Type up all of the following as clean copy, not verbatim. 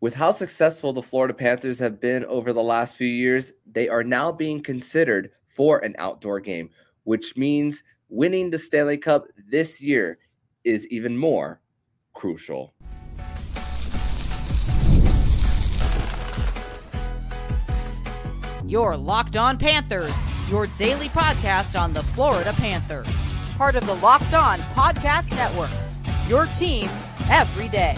With how successful the Florida Panthers have been over the last few years, they are now being considered for an outdoor game, which means winning the Stanley Cup this year is even more crucial. You're Locked On Panthers, your daily podcast on the Florida Panthers. Part of the Locked On Podcast Network, your team every day.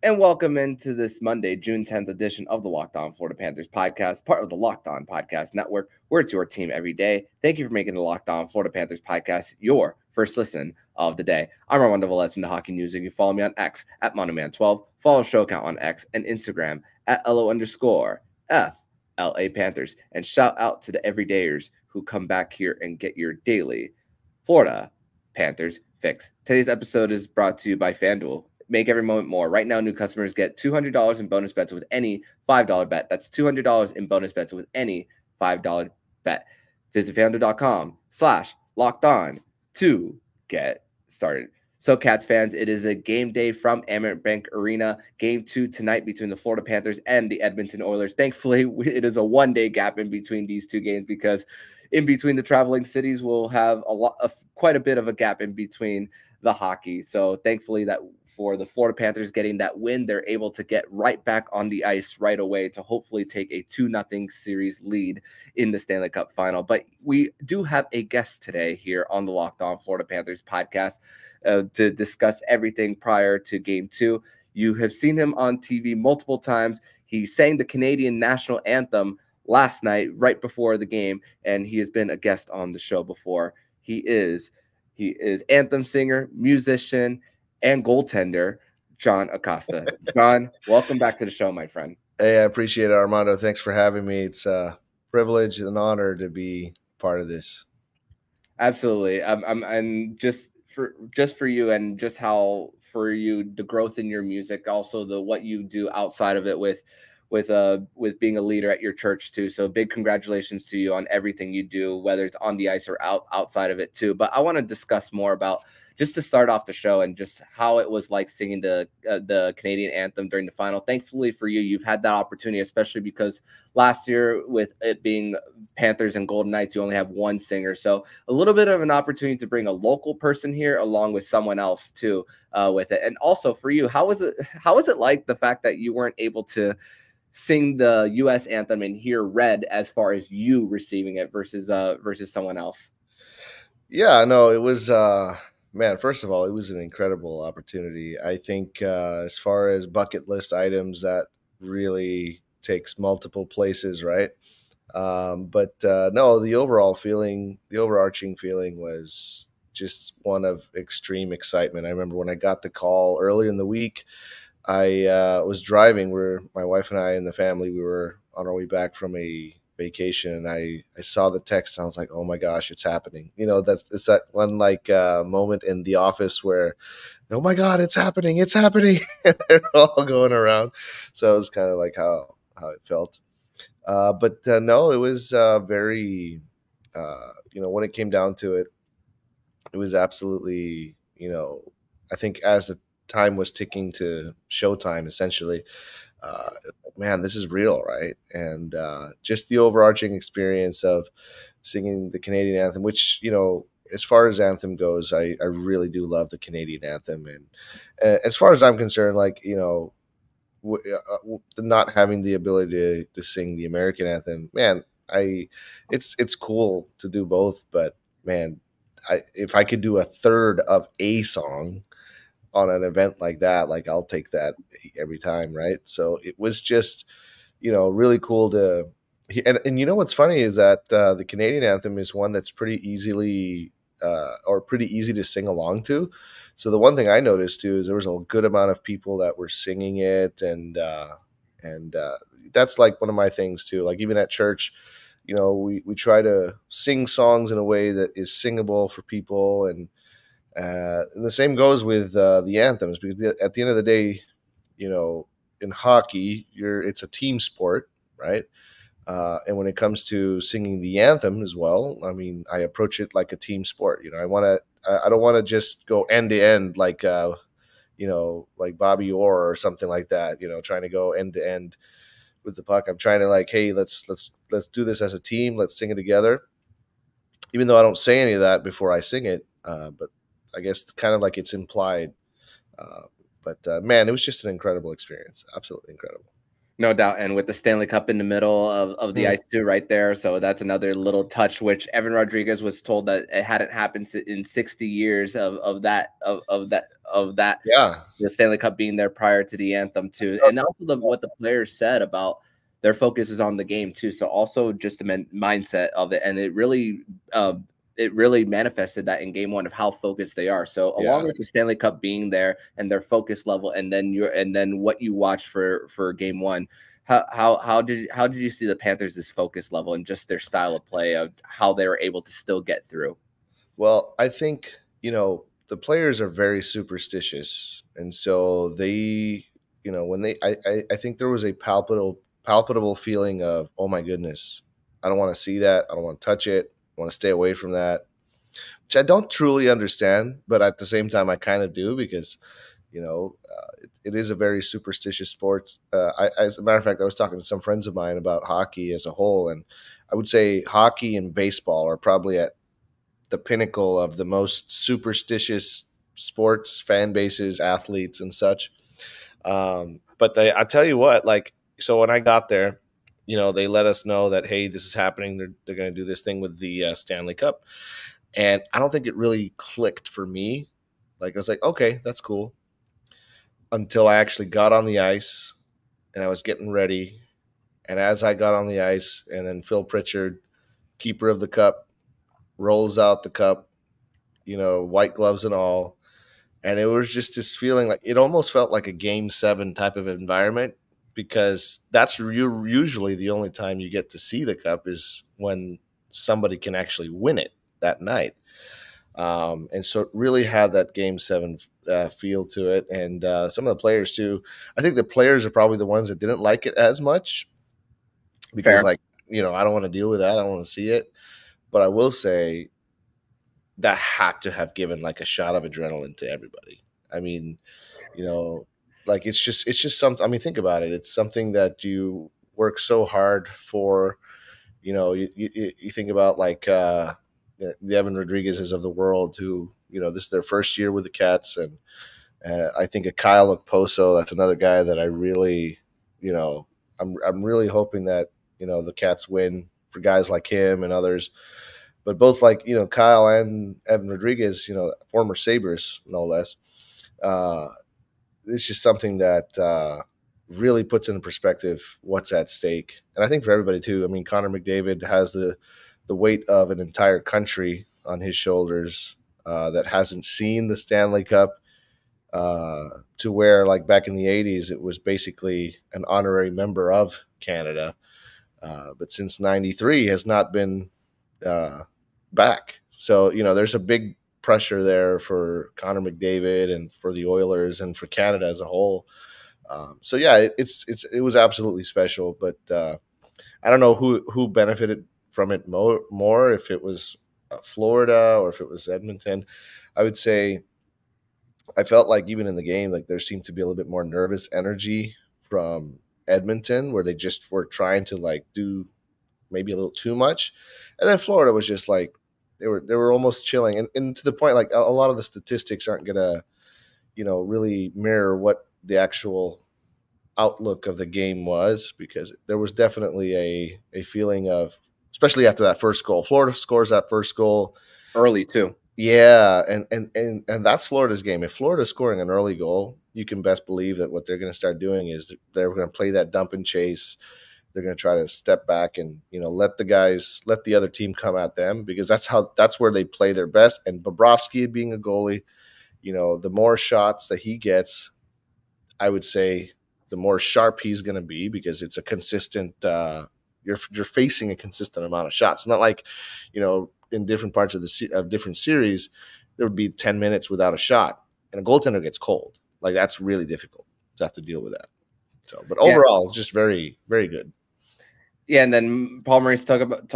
And welcome into this Monday, June 10th edition of the Locked On Florida Panthers podcast, part of the Locked On Podcast Network, where it's your team every day. Thank you for making the Locked On Florida Panthers podcast your first listen of the day. I'm Armando Velez from the Hockey News, and you can follow me on X at Monoman12. Follow the show account on X and Instagram at LO_FLA Panthers. And shout out to the everydayers who come back here and get your daily Florida Panthers fix. Today's episode is brought to you by FanDuel. Make every moment more. Right now, new customers get $200 in bonus bets with any $5 bet. That's $200 in bonus bets with any $5 bet. Visit FanDuel.com/lockedon to get started. So, Cats fans, it is a game day from Amerant Bank Arena. Game 2 tonight between the Florida Panthers and the Edmonton Oilers. Thankfully, it is a one-day gap in between these two games because in between the traveling cities, we'll have quite a bit of a gap in between the hockey. So, thankfully, that for the Florida Panthers getting that win, they're able to get right back on the ice right away to hopefully take a 2-0 series lead in the Stanley Cup Final. But we do have a guest today here on the Locked On Florida Panthers podcast to discuss everything prior to Game 2. You have seen him on TV multiple times. He sang the Canadian National Anthem last night, right before the game, and he has been a guest on the show before. He is anthem singer, musician, and goaltender, Jon Acosta. Jon, welcome back to the show, my friend. Hey, I appreciate it, Armando. Thanks for having me. It's a privilege and an honor to be part of this. Absolutely. And just for you, and just how for you, the growth in your music, also what you do outside of it with being a leader at your church too. So big congratulations to you on everything you do, whether it's on the ice or outside of it too. But I want to discuss more about, just to start off the show, and just how it was like singing the Canadian Anthem during the final. Thankfully for you, you've had that opportunity, especially because last year with it being Panthers and Golden Knights, you only have one singer. So a little bit of an opportunity to bring a local person here along with someone else too with it. And also for you, how was it like the fact that you weren't able to sing the U.S. anthem and hear read as far as you receiving it versus someone else? Yeah, no, it was man, first of all, it was an incredible opportunity. I think as far as bucket list items, that really takes multiple places, right? But no, the overarching feeling was just one of extreme excitement. I remember when I got the call early in the week, I was driving where my wife and I and the family, we were on our way back from a vacation, and I saw the text and I was like, oh my gosh, it's happening. You know, it's that one moment in The Office where, oh my God, it's happening. And they're all going around. So it was kind of like how it felt. But no, it was very, when it came down to it, it was absolutely, I think as the time was ticking to showtime, essentially, man, this is real, right? And just the overarching experience of singing the Canadian anthem, which, as far as anthem goes, I really do love the Canadian anthem. And as far as I'm concerned, not having the ability to sing the American anthem, man, it's cool to do both, but man, if I could do a third of a song on an event like that, I'll take that every time, right? So it was just, really cool to, and what's funny is that the Canadian anthem is one that's pretty easy to sing along to. So the one thing I noticed too is there was a good amount of people that were singing it, and that's like one of my things too. Like even at church, we try to sing songs in a way that is singable for people, and the same goes with the anthems, because at the end of the day, in hockey, it's a team sport, right? And when it comes to singing the anthem as well, I mean, I approach it like a team sport. I don't want to just go end to end like like Bobby Orr or something like that, trying to go end to end with the puck. I'm trying to like, hey, let's do this as a team. Let's sing it together. Even though I don't say any of that before I sing it, but I guess kind of like it's implied. But man, it was just an incredible experience. Absolutely incredible. No doubt. And with the Stanley Cup in the middle of the ice too, right there. So that's another little touch, which Evan Rodriguez was told that it hadn't happened in 60 years of that. Yeah. The Stanley Cup being there prior to the anthem too. And also what the players said about their focus is on the game too. So also just the mindset of it. And it really manifested that in game one of how focused they are. So along with the Stanley Cup being there and their focus level, and then what you watched for game one, how did you see the Panthers' this focus level and just their style of play of how they were able to still get through? Well, I think, the players are very superstitious. And so they, when I think there was a palpable feeling of, oh my goodness, I don't want to see that. I don't want to touch it. I want to stay away from that, which I don't truly understand, but at the same time, I kind of do because, it is a very superstitious sport. As a matter of fact, I was talking to some friends of mine about hockey as a whole, and I would say hockey and baseball are probably at the pinnacle of the most superstitious sports, fan bases, athletes, and such. But I tell you what, so when I got there, they let us know that, hey, this is happening. They're going to do this thing with the Stanley Cup. And I don't think it really clicked for me. I was like, okay, that's cool. Until I actually got on the ice and I was getting ready. And as I got on the ice, and then Phil Pritchard, keeper of the cup, rolls out the cup, white gloves and all. And it was just this feeling it almost felt like a Game 7 type of environment, because that's usually the only time you get to see the cup is when somebody can actually win it that night. And so it really had that Game 7 feel to it. And some of the players too, I think the players are probably the ones that didn't like it as much because I don't want to deal with that. I don't want to see it. But I will say that had to have given a shot of adrenaline to everybody. I mean, it's just something. I mean, think about it. It's something that you work so hard for. You think about the Evan Rodriguez's of the world who, this is their first year with the Cats. And I think a Kyle Okposo, that's another guy that I really, I'm really hoping that, the Cats win for guys like him and others. But both Kyle and Evan Rodriguez, former Sabres, no less, it's just something that really puts into perspective what's at stake. And I think for everybody too, I mean, Connor McDavid has the weight of an entire country on his shoulders that hasn't seen the Stanley Cup, to where back in the 80s, it was basically an honorary member of Canada. But since 93 has not been back. So, there's a big pressure there for Connor McDavid and for the Oilers and for Canada as a whole. So yeah, it was absolutely special, but I don't know who benefited from it more, if it was Florida or if it was Edmonton. I would say I felt even in the game, there seemed to be a little bit more nervous energy from Edmonton, where they just were trying to do maybe a little too much. And then Florida was just they were almost chilling. And to the point, a lot of the statistics aren't going to, really mirror what the actual outlook of the game was, because there was definitely a feeling of, especially after that first goal, Florida scores that first goal early too. Yeah. And that's Florida's game. If Florida's scoring an early goal, you can best believe that what they're going to start doing is they're going to play that dump and chase. They're going to try to step back and, let the other team come at them, because that's where they play their best. And Bobrovsky, being a goalie, the more shots that he gets, I would say the more sharp he's going to be, because it's a consistent, you're facing a consistent amount of shots. It's not like, in different parts of different series, there would be 10 minutes without a shot and a goaltender gets cold. That's really difficult to have to deal with that. So, but overall, just very, very good. Yeah, and then Paul Maurice spoke about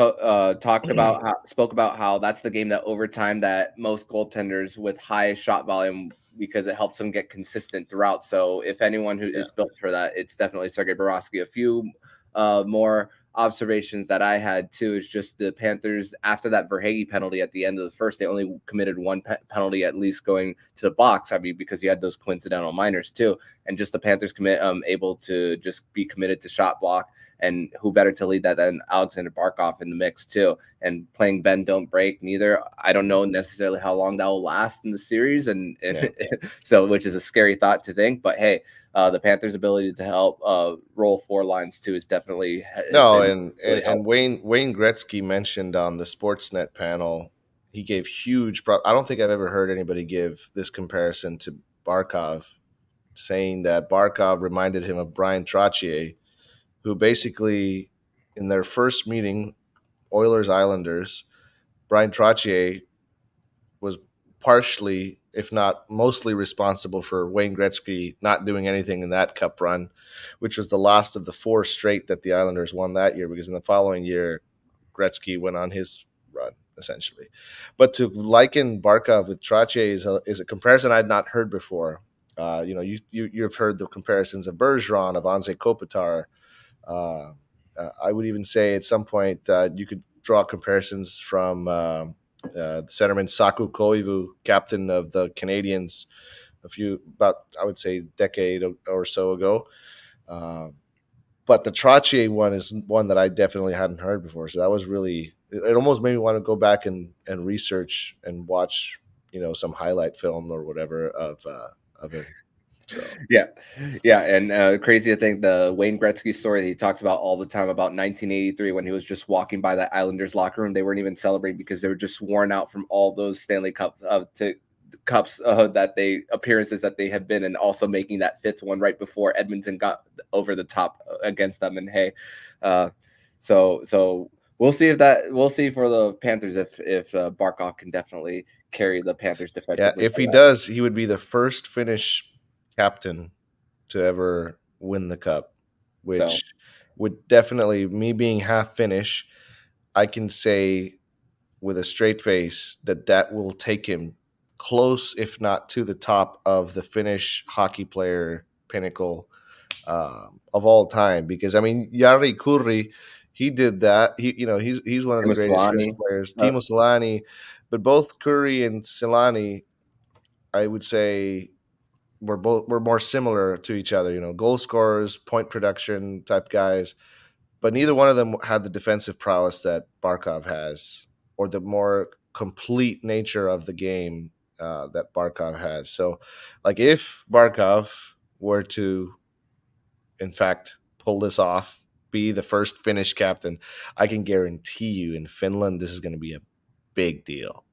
how that's the game that overtime that most goaltenders with high shot volume, because it helps them get consistent throughout. So if anyone who is built for that, it's definitely Sergei Bobrovsky. A few more observations that I had too is just the Panthers after that Verhaeghe penalty at the end of the first, they only committed one penalty at least going to the box. I mean, because you had those coincidental minors too, and just the Panthers able to just be committed to shot block. And who better to lead that than Alexander Barkov in the mix too? And playing Ben Don't Break neither. I don't know necessarily how long that will last in the series, and so which is a scary thought to think. But hey, the Panthers' ability to help roll four lines too is definitely and Wayne Gretzky mentioned on the Sportsnet panel, he gave huge. I don't think I've ever heard anybody give this comparison to Barkov, saying that Barkov reminded him of Brian Trottier, who basically in their first meeting, Oilers-Islanders, Brian Trottier was partially, if not mostly, responsible for Wayne Gretzky not doing anything in that cup run, which was the last of the four straight that the Islanders won that year, because in the following year, Gretzky went on his run, essentially. But to liken Barkov with Trottier is a comparison I'd not heard before. You've heard the comparisons of Bergeron, of Anze Kopitar. I would even say at some point you could draw comparisons from the centerman Saku Koivu, captain of the Canadians, I would say decade or so ago. But the Trottier one is one that I definitely hadn't heard before. So that was really, it almost made me want to go back and research and watch, some highlight film or whatever of it. So. Yeah, and crazy to think the Wayne Gretzky story that he talks about all the time about 1983 when he was just walking by that Islanders locker room. They weren't even celebrating because they were just worn out from all those Stanley Cups appearances that they had been, and also making that fifth one right before Edmonton got over the top against them. And hey, so we'll see for the Panthers if Barkov can definitely carry the Panthers defensively. Yeah, if he does, he would be the first Finnish captain to ever win the cup, which would definitely, me being half Finnish, I can say with a straight face that will take him close, if not to the top of the Finnish hockey player pinnacle of all time. Because I mean, Jari Kurri, he did that. He's one of the greatest Finnish players. Timo Selänne, but both Kurri and Selänne, I would say, were more similar to each other, goal scorers, point production type guys, but neither one of them had the defensive prowess that Barkov has, or the more complete nature of the game that Barkov has. So, like, if Barkov were to, in fact, pull this off, be the first Finnish captain, I can guarantee you in Finland, this is going to be a big deal.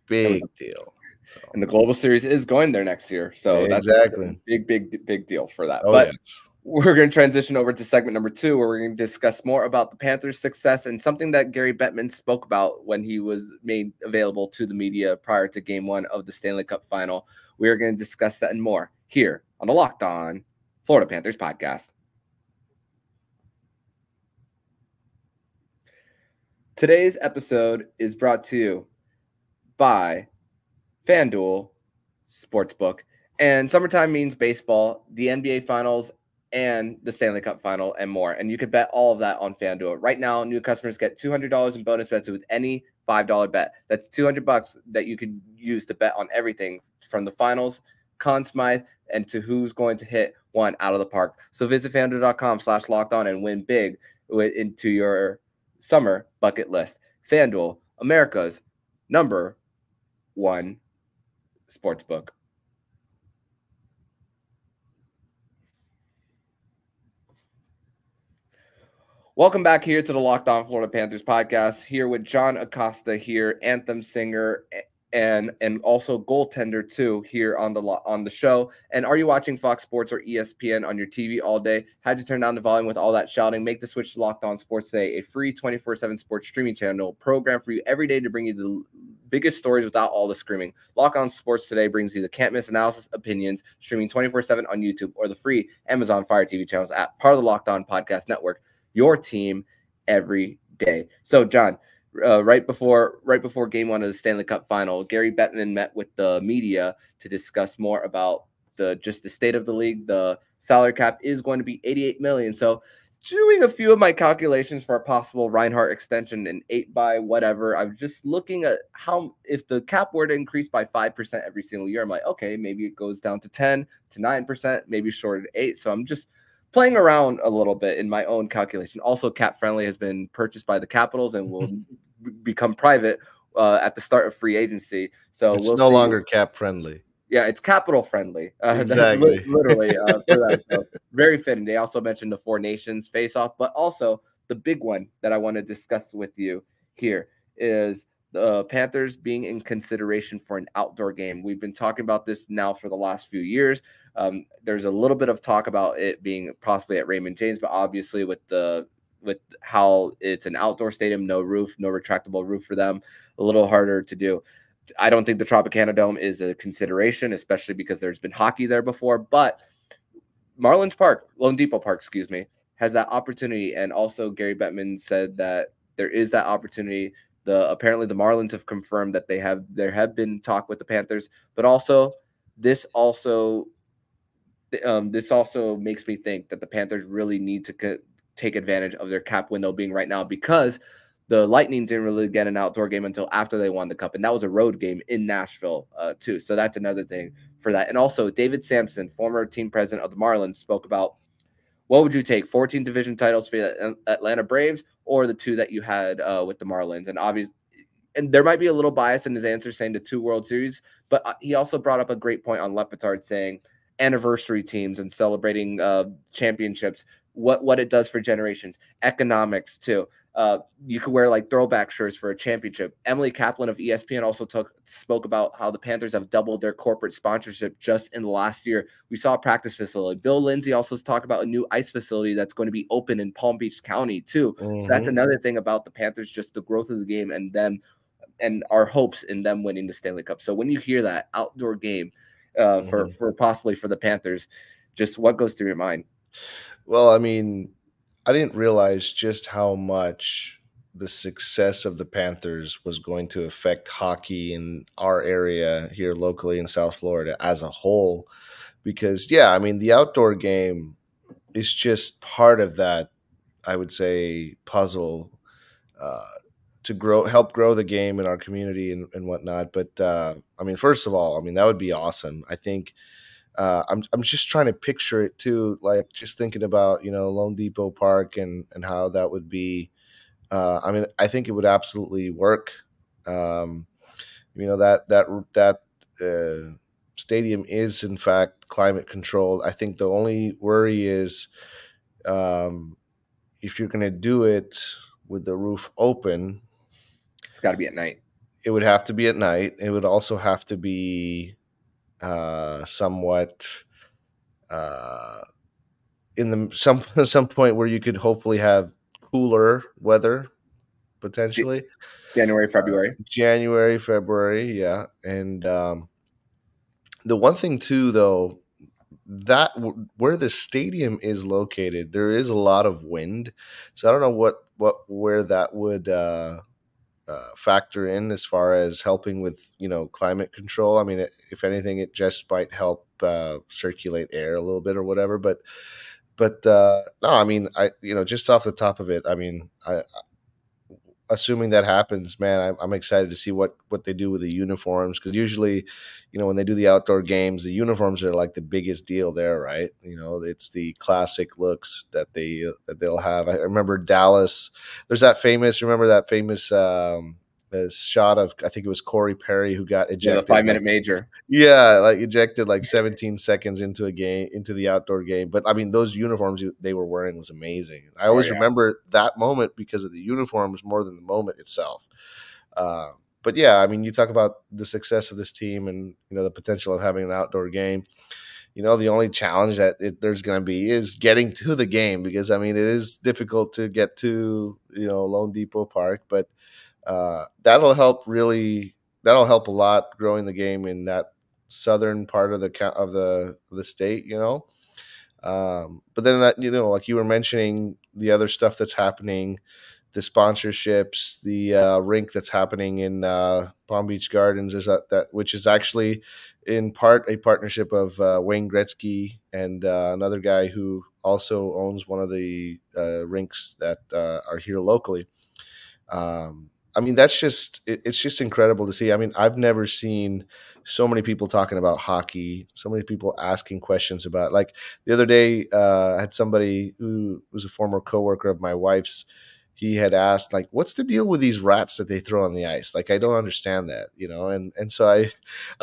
Big deal. So. And the Global Series is going there next year. So exactly. That's a big deal for that. Oh, but yes. We're going to transition over to segment number 2, where we're going to discuss more about the Panthers' success and something that Gary Bettman spoke about when he was made available to the media prior to Game 1 of the Stanley Cup Final. We are going to discuss that and more here on the Locked On Florida Panthers podcast. Today's episode is brought to you by FanDuel Sportsbook. And summertime means baseball, the NBA Finals, and the Stanley Cup Final, and more. And you can bet all of that on FanDuel. Right now, new customers get $200 in bonus bets with any $5 bet. That's $200 that you could use to bet on everything from the finals, Conn Smythe, and to who's going to hit one out of the park. So visit FanDuel.com/lockedon and win big into your summer bucket list. FanDuel, America's #1 sportsbook. Welcome back here to the Locked On Florida Panthers podcast, here with Jon Acosta here, anthem singer and also goaltender too, here on the show. And are you watching Fox Sports or ESPN on your TV all day? Had to turn down the volume with all that shouting? Make the switch to Locked On Sports today, a free 24/7 sports streaming channel program for you every day to bring you the biggest stories without all the screaming. Locked On Sports today brings you the can't miss analysis, opinions, streaming 24/7 on YouTube or the free Amazon Fire TV channels app, part of the Locked On Podcast Network. Your team every day. So, John, right before game one of the Stanley Cup Final, Gary Bettman met with the media to discuss more about the state of the league. The salary cap is going to be $88 million. So, doing a few of my calculations for a possible Reinhart extension and 8 by whatever, I'm just looking at how, if the cap were to increase by 5% every single year, I'm like, okay, maybe it goes down to 10 to 9%, maybe short of 8. So I'm just playing around a little bit in my own calculation. Also, Cap Friendly has been purchased by the Capitals and will become private at the start of free agency. So it's no longer Cap Friendly. Yeah, it's capital friendly. Exactly. Literally for that. So very fitting. They also mentioned the Four Nations face-off, but also the big one that I want to discuss with you here is the Panthers being in consideration for an outdoor game. We've been talking about this now for the last few years. There's a little bit of talk about it being possibly at Raymond James, but obviously with how it's an outdoor stadium, no roof, no retractable roof for them, a little harder to do. I don't think the Tropicana Dome is a consideration, especially because there's been hockey there before. But Lone Depot Park, has that opportunity. And also Gary Bettman said that there is that opportunity. Apparently the Marlins have confirmed that there have been talk with the Panthers, but also this also makes me think that the Panthers really need to take advantage of their cap window being right now, because the Lightning didn't really get an outdoor game until after they won the Cup, and that was a road game in Nashville too. So that's another thing for that. And also David Sampson, former team president of the Marlins, spoke about, what would you take, 14 division titles for the Atlanta Braves or the 2 that you had with the Marlins? And there might be a little bias in his answer saying the 2 World Series, but he also brought up a great point on Lepetard saying anniversary teams and celebrating championships, what it does for generations, economics too. You could wear like throwback shirts for a championship. Emily Kaplan of ESPN also spoke about how the Panthers have doubled their corporate sponsorship just in the last year. We saw a practice facility. Bill Lindsay also talked about a new ice facility that's going to be open in Palm Beach County too. So that's another thing about the Panthers, just the growth of the game and them and our hopes in them winning the Stanley Cup. So when you hear that outdoor game for possibly for the Panthers, just what goes through your mind? Well, I mean, I didn't realize just how much the success of the Panthers was going to affect hockey in our area here locally in South Florida as a whole. Because, yeah, I mean, the outdoor game is just part of that, I would say, puzzle to help grow the game in our community and whatnot. But, I mean, first of all, I mean, that would be awesome. I think I'm just trying to picture it too, like just thinking about, Lone Depot Park and how that would be. I mean, I think it would absolutely work. That stadium is in fact climate controlled. I think the only worry is if you're going to do it with the roof open, it's got to be at night. It would have to be at night. It would also have to be somewhat in some point where you could hopefully have cooler weather potentially. January, February, yeah. And the one thing too, though, that where the stadium is located, there is a lot of wind, so I don't know where that would factor in as far as helping with climate control. I mean, if anything, it just might help circulate air a little bit or whatever. But no, I mean, just off the top of it, I mean, assuming that happens, man, I'm excited to see what they do with the uniforms, because usually, when they do the outdoor games, the uniforms are like the biggest deal there, right? It's the classic looks that they'll have. I remember Dallas. There's that famous shot of, I think it was Corey Perry who got ejected. The 5-minute major. Yeah, like ejected like 17 seconds into the outdoor game. But I mean, those uniforms they were wearing was amazing. I always remember that moment because of the uniforms more than the moment itself. But yeah, I mean, you talk about the success of this team and the potential of having an outdoor game. The only challenge that there's going to be is getting to the game, because I mean, it is difficult to get to Lone Depot Park, but that'll help a lot growing the game in that southern part of the state. But then, like you were mentioning, the other stuff that's happening, the sponsorships, the rink that's happening in Palm Beach Gardens, is that which is actually in part a partnership of Wayne Gretzky and another guy who also owns one of the rinks that are here locally. I mean, it's just incredible to see. I mean, I've never seen so many people talking about hockey, so many people asking questions about, like, the other day, I had somebody who was a former coworker of my wife's. He had asked, like, what's the deal with these rats that they throw on the ice? Like, I don't understand that, and so I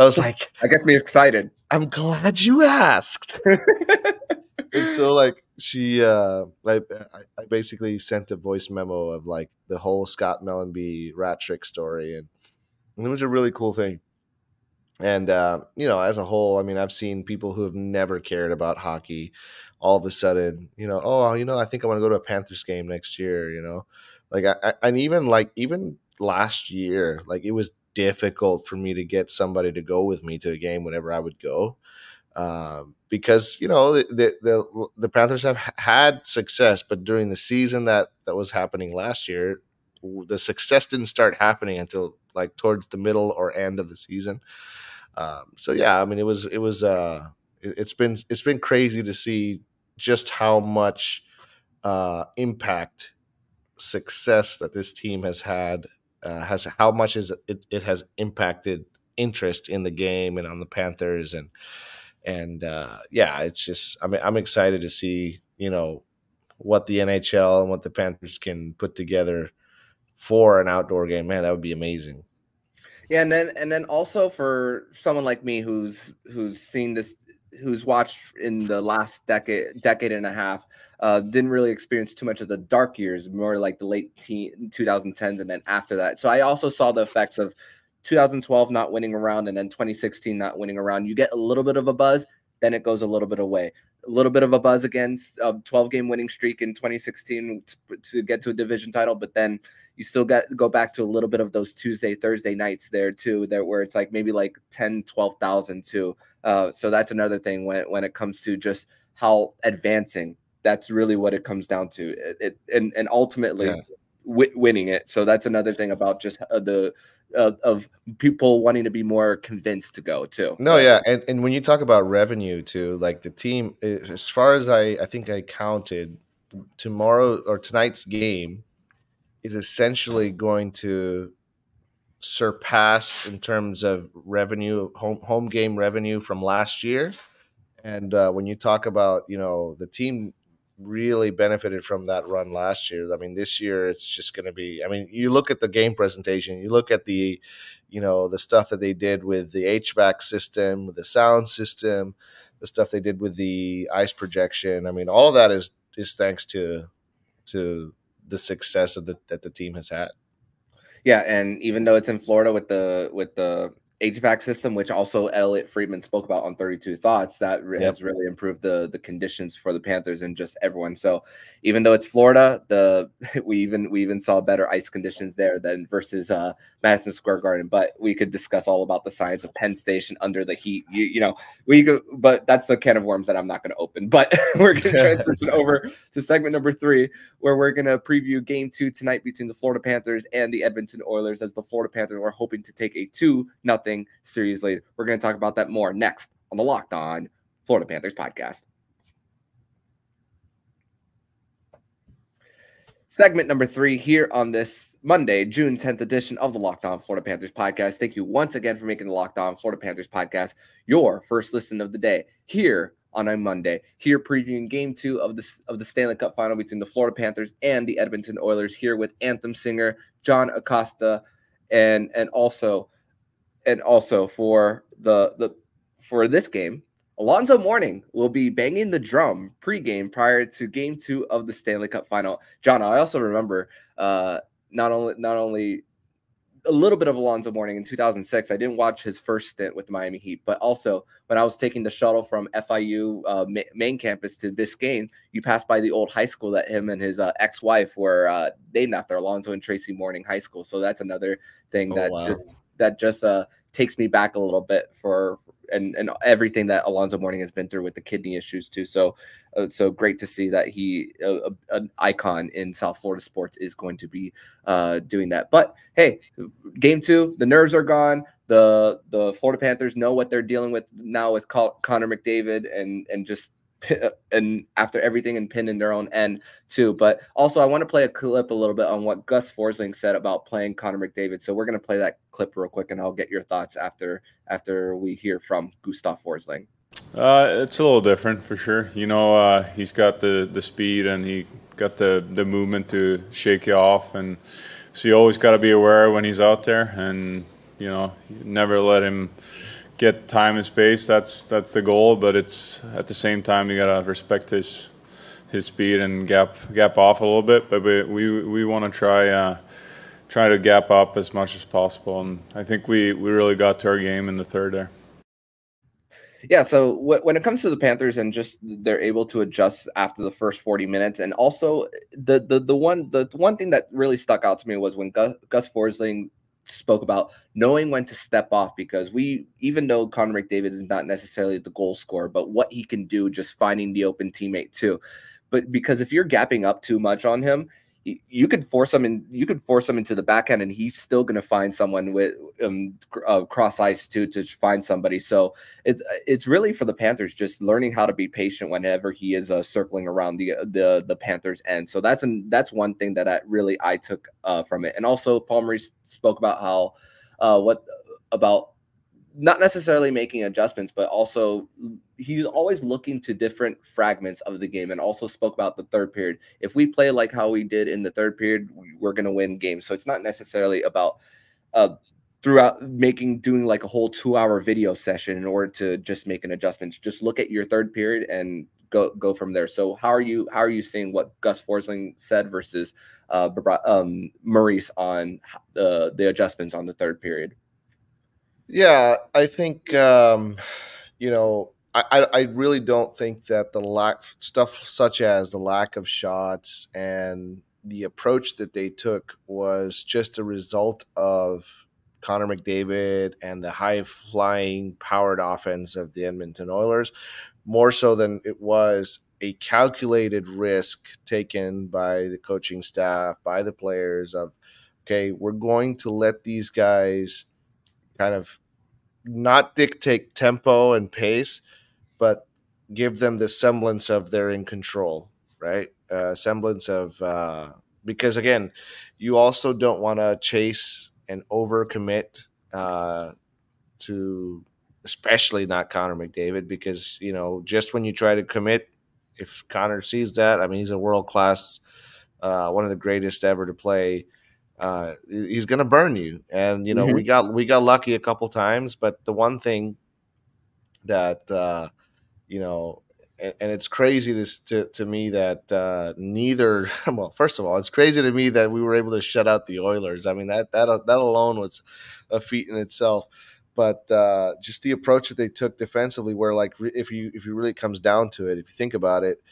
was like, I gets me excited. I'm glad you asked. And so, like, I basically sent a voice memo of, like, the whole Scott Mellenby rat trick story, and it was a really cool thing. And as a whole, I mean, I've seen people who have never cared about hockey all of a sudden, I think I want to go to a Panthers game next year. Like, and even last year, like, it was difficult for me to get somebody to go with me to a game whenever I would go. Because the Panthers have had success, but during the season that was happening last year, the success didn't start happening until, like, towards the middle or end of the season. So yeah, I mean, it's been crazy to see just how much impact success that this team has had, how much it has impacted interest in the game and on the Panthers. And yeah, it's just, I mean, I'm excited to see, what the NHL and what the Panthers can put together for an outdoor game. Man, that would be amazing. Yeah, and then also for someone like me who's seen this, who's watched in the last decade and a half, didn't really experience too much of the dark years, more like the late 2010s and then after that. So I also saw the effects of 2012 not winning a round and then 2016 not winning a round. You get a little bit of a buzz, then it goes a little bit away. A little bit of a buzz against a 12-game winning streak in 2016 to get to a division title, but then you still go back to a little bit of those Tuesday, Thursday nights there too, there where it's like maybe like 10, 12,000 too. So that's another thing when it comes to just how advancing. That's really what it comes down to. And ultimately winning it. So that's another thing about just of people wanting to be more convinced to go too. No, yeah, and when you talk about revenue too, like, the team, as far as I think I counted, tomorrow or tonight's game is essentially going to surpass in terms of revenue, home game revenue from last year. And when you talk about, the team really benefited from that run last year. I mean, this year it's just going to be, I mean, you look at the game presentation, you look at the, the stuff that they did with the HVAC system, with the sound system, the stuff they did with the ice projection. I mean, all of that is thanks to the success that the team has had. Yeah, and even though it's in Florida with the HVAC system, which also Elliot Friedman spoke about on 32 Thoughts, that has really improved the conditions for the Panthers and just everyone. So even though it's Florida, we even saw better ice conditions there than versus Madison Square Garden. But we could discuss all about the science of Penn Station under the heat. But that's the can of worms that I'm not going to open. But we're going to transition over to segment number 3, where we're going to preview Game 2 tonight between the Florida Panthers and the Edmonton Oilers, as the Florida Panthers are hoping to take a 2-0 series later. We're going to talk about that more next on the Locked On Florida Panthers podcast. Segment number 3 here on this Monday, June 10th edition of the Locked On Florida Panthers podcast. Thank you once again for making the Locked On Florida Panthers podcast your first listen of the day here on a Monday. Here previewing Game 2 of the Stanley Cup Final between the Florida Panthers and the Edmonton Oilers, here with Anthem singer Jon Acosta, and also for for this game, Alonzo Mourning will be banging the drum pregame prior to Game 2 of the Stanley Cup Final. John, I also remember not only a little bit of Alonzo Mourning in 2006. I didn't watch his first stint with the Miami Heat, but also when I was taking the shuttle from FIU main campus to Biscayne, you passed by the old high school that him and his ex-wife were named after, Alonzo and Tracy Mourning High School. So that's another thing that just takes me back a little bit and everything that Alonzo Mourning has been through with the kidney issues too. So great to see that he an icon in South Florida sports is going to be doing that. But hey, game 2, the nerves are gone. The Florida Panthers know what they're dealing with now with Connor McDavid and just and after everything and pin in their own end too. But also I want to play a clip a little bit on what Gus Forsling said about playing Connor McDavid. So we're going to play that clip real quick and I'll get your thoughts after we hear from Gustav Forsling. It's a little different for sure. You know, he's got the speed and he got the movement to shake you off, and so you always got to be aware when he's out there, and you know, never let him get time and space. That's the goal, but it's at the same time you gotta respect his speed and gap off a little bit. But we want to try to gap up as much as possible, and I think we really got to our game in the third there. Yeah, so when it comes to the Panthers and just they're able to adjust after the first 40 minutes, and also the one thing that really stuck out to me was when Gus Forsling spoke about knowing when to step off, because even though Connor McDavid is not necessarily the goal scorer, but what he can do just finding the open teammate too. But because if you're gapping up too much on him, you could force him into the backhand, and he's still going to find someone with cross ice too to find somebody. So it's really for the Panthers just learning how to be patient whenever he is circling around the Panthers end. So that's one thing that I took from it. And also Paul Maurice spoke about how about not necessarily making adjustments, but also he's always looking to different fragments of the game, and also spoke about the third period. If we play like how we did in the third period, we're going to win games. So it's not necessarily about doing like a whole 2-hour video session in order to just make an adjustment. Just look at your third period and go from there. So how are you seeing what Gus Forsling said versus Maurice on the adjustments on the third period? Yeah, I think you know, I really don't think that the stuff such as the lack of shots and the approach that they took was just a result of Connor McDavid and the high-flying, powered offense of the Edmonton Oilers, more so than it was a calculated risk taken by the coaching staff, by the players of, okay, we're going to let these guys kind of not dictate tempo and pace, but give them the semblance of they're in control, right? Semblance of because again, you also don't want to chase and overcommit to, especially not Connor McDavid, because you know just when you try to commit, if Connor sees that, I mean he's a world class, one of the greatest ever to play. He's going to burn you, and you know we got lucky a couple times, but the one thing that you know, and it's crazy to me that neither. Well, first of all, it's crazy to me that we were able to shut out the Oilers. I mean that alone was a feat in itself. But just the approach that they took defensively, where like if you really comes down to it, if you think about it,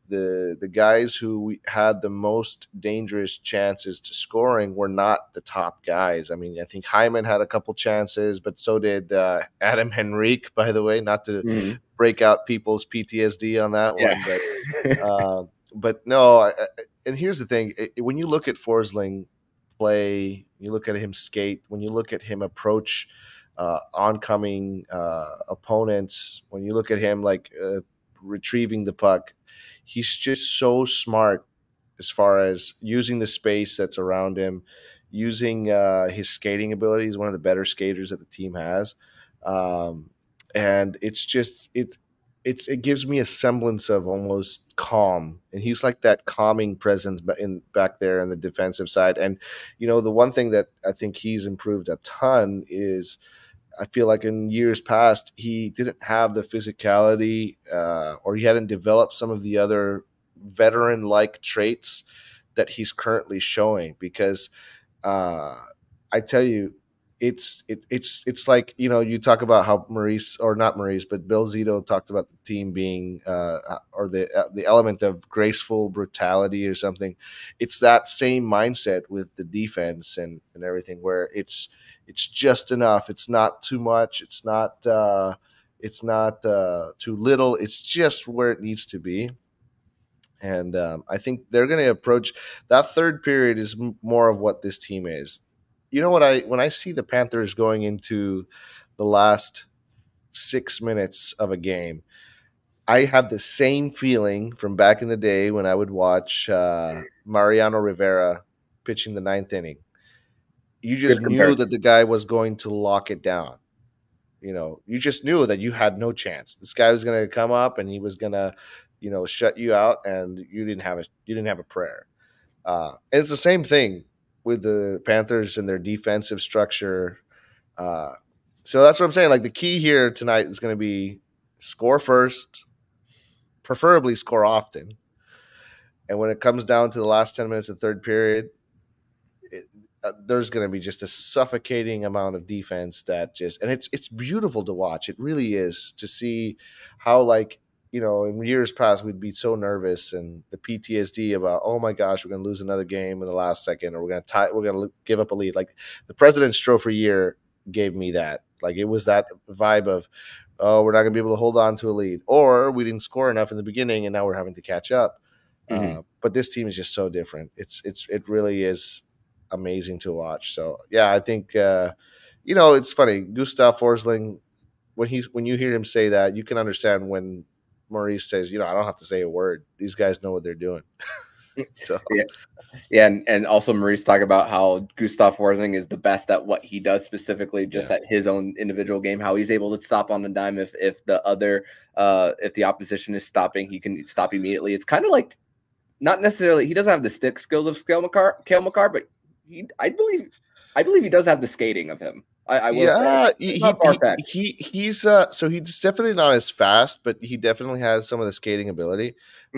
the guys who had the most dangerous chances to scoring were not the top guys. I mean, I think Hyman had a couple chances, but so did Adam Henrique, by the way, not to break out people's PTSD on that one. But no, and here's the thing. When you look at Forsling play, you look at him skate, when you look at him approach oncoming opponents, when you look at him like retrieving the puck, he's just so smart as far as using the space that's around him, using his skating ability. He's one of the better skaters that the team has. And it's just it gives me a semblance of almost calm. And he's like that calming presence back there in the defensive side. And, you know, the one thing that I think he's improved a ton is I feel like in years past, he didn't have the physicality or he hadn't developed some of the other veteran-like traits that he's currently showing. Because I tell you, it's like, you know, you talk about how Maurice, or not Maurice, but Bill Zito talked about the team being or the element of graceful brutality or something. It's that same mindset with the defense and everything, where it's just enough. It's not too much. It's not It's not too little. It's just where it needs to be. And I think they're going to approach that third period is more of what this team is. You know what? When I see the Panthers going into the last 6 minutes of a game, I have the same feeling from back in the day when I would watch Mariano Rivera pitching the ninth inning. You just knew that the guy was going to lock it down. You just knew that you had no chance. This guy was going to come up and he was going to, shut you out, and you didn't have a prayer. And it's the same thing with the Panthers and their defensive structure. So that's what I'm saying. Like, the key here tonight is going to be score first, preferably score often. And when it comes down to the last 10 minutes of the third period, there's going to be just a suffocating amount of defense and it's beautiful to watch. It really is, to see how, in years past, we'd be so nervous, and the PTSD about, oh my gosh, we're going to lose another game in the last second, or we're going to give up a lead. Like, the President's Trophy year gave me that. Like, it was that vibe of, oh, we're not going to be able to hold on to a lead, or we didn't score enough in the beginning and now we're having to catch up. But this team is just so different. It really is amazing to watch. So yeah, I think it's funny. Gustav Forsling, when you hear him say that, you can understand when Maurice says, I don't have to say a word. These guys know what they're doing. So yeah, and also Maurice talk about how Gustav Forsling is the best at what he does, specifically just at his own individual game, how he's able to stop on the dime. If the opposition is stopping, he can stop immediately. It's kind of like, not necessarily, he doesn't have the stick skills of Cale Makar, but I believe he does have the skating of him. I will say. He's so he's definitely not as fast, but he definitely has some of the skating ability.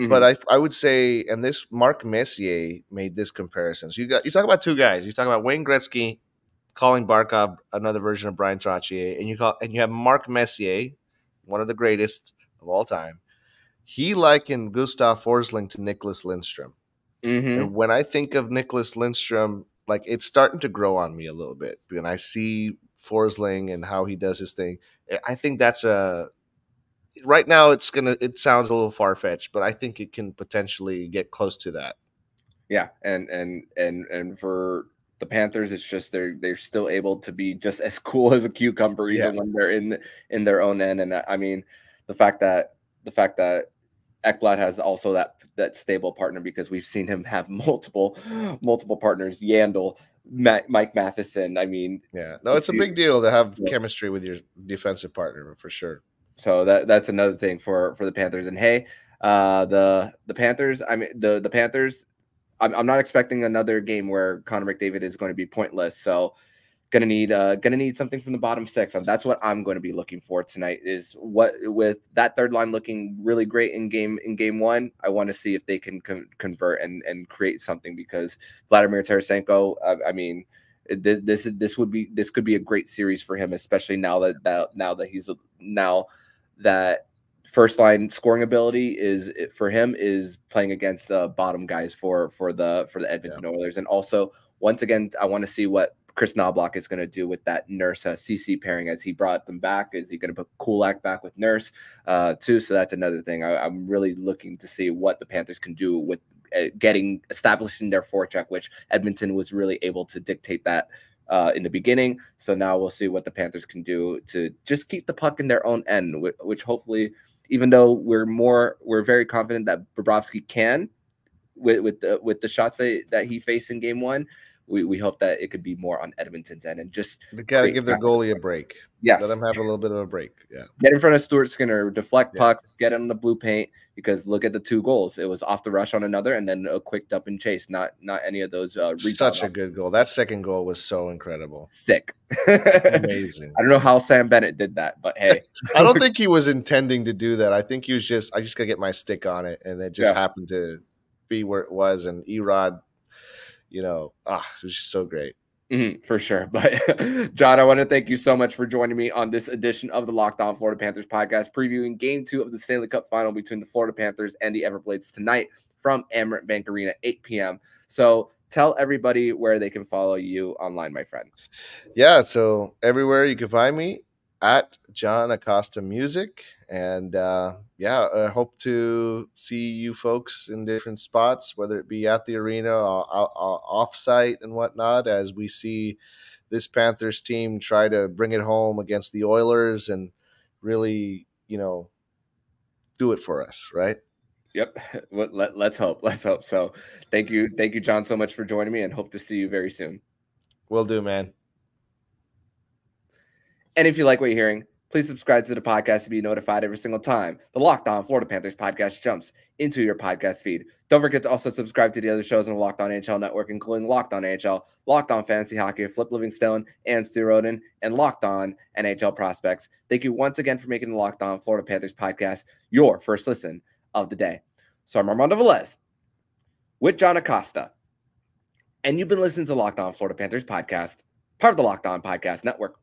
But I would say, and this Mark Messier made this comparison. So you talk about two guys. You talk about Wayne Gretzky calling Barkov another version of Brian Trottier, and you have Mark Messier, one of the greatest of all time. He likened Gustav Forsling to Nicholas Lindstrom. And when I think of Nicholas Lindstrom, like, it's starting to grow on me a little bit. When I see Forsling and how he does his thing, I think that's right now it sounds a little far-fetched, but I think it can potentially get close to that. Yeah, and for the Panthers, it's just they're still able to be just as cool as a cucumber, even when they're in their own end. And I mean, the fact that Ekblad has also that stable partner, because we've seen him have multiple partners. Yandel, Mike Matheson. I mean, it's a big deal to have chemistry with your defensive partner, for sure. So that's another thing for the Panthers. And hey, the Panthers. I mean, the Panthers. I'm not expecting another game where Connor McDavid is going to be pointless. So gonna need something from the bottom six, and that's what I'm going to be looking for tonight. Is what, with that third line looking really great in game one, I want to see if they can convert and create something, because Vladimir Tarasenko, I mean, this could be a great series for him, especially now that first line scoring ability is playing against bottom guys for the Edmonton Oilers. And also, once again, I want to see what Chris Knobloch is going to do with that Nurse CC pairing, as he brought them back. Is he going to put Kulak back with Nurse too? So that's another thing. I'm really looking to see what the Panthers can do with establishing their forecheck, which Edmonton was really able to dictate that in the beginning. So now we'll see what the Panthers can do to just keep the puck in their own end, which hopefully, even though we're very confident that Bobrovsky can with the shots that he faced in game one, we hope that it could be more on Edmonton's end, and just they gotta give their goalie a break. Yes, let them have a little bit of a break. Yeah, get in front of Stuart Skinner, deflect pucks, get on the blue paint, because look at the two goals. It was off the rush on another, and then a quick dump and chase. Not any of those. Such a good goal. That second goal was so incredible. Sick, amazing. I don't know how Sam Bennett did that, but hey, I don't think he was intending to do that. I think he was I just gotta get my stick on it, and it just happened to be where it was. And Erod, it was just so great. For sure. But Jon, I want to thank you so much for joining me on this edition of the Locked On Florida Panthers podcast, previewing game 2 of the Stanley Cup Final between the Florida Panthers and the Everblades tonight from Amerant Bank Arena, 8 p.m. So tell everybody where they can follow you online, my friend. Yeah, so everywhere you can find me, at Jon Acosta Music. And yeah, I hope to see you folks in different spots, whether it be at the arena or off-site and whatnot, as we see this Panthers team try to bring it home against the Oilers and really, do it for us, right? Yep. Let's hope. Let's hope. So thank you, Jon, so much for joining me, and hope to see you very soon. Will do, man. And if you like what you're hearing, please subscribe to the podcast to be notified every single time the Locked On Florida Panthers podcast jumps into your podcast feed. Don't forget to also subscribe to the other shows on the Locked On NHL network, including Locked On NHL, Locked On Fantasy Hockey, Flip Livingstone, and Stu Roden, and Locked On NHL Prospects. Thank you once again for making the Locked On Florida Panthers podcast your first listen of the day. So I'm Armando Velez with Jon Acosta, and you've been listening to Locked On Florida Panthers podcast, part of the Locked On Podcast Network.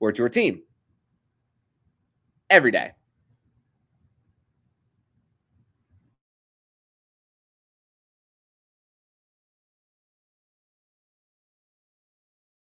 We're your team every day.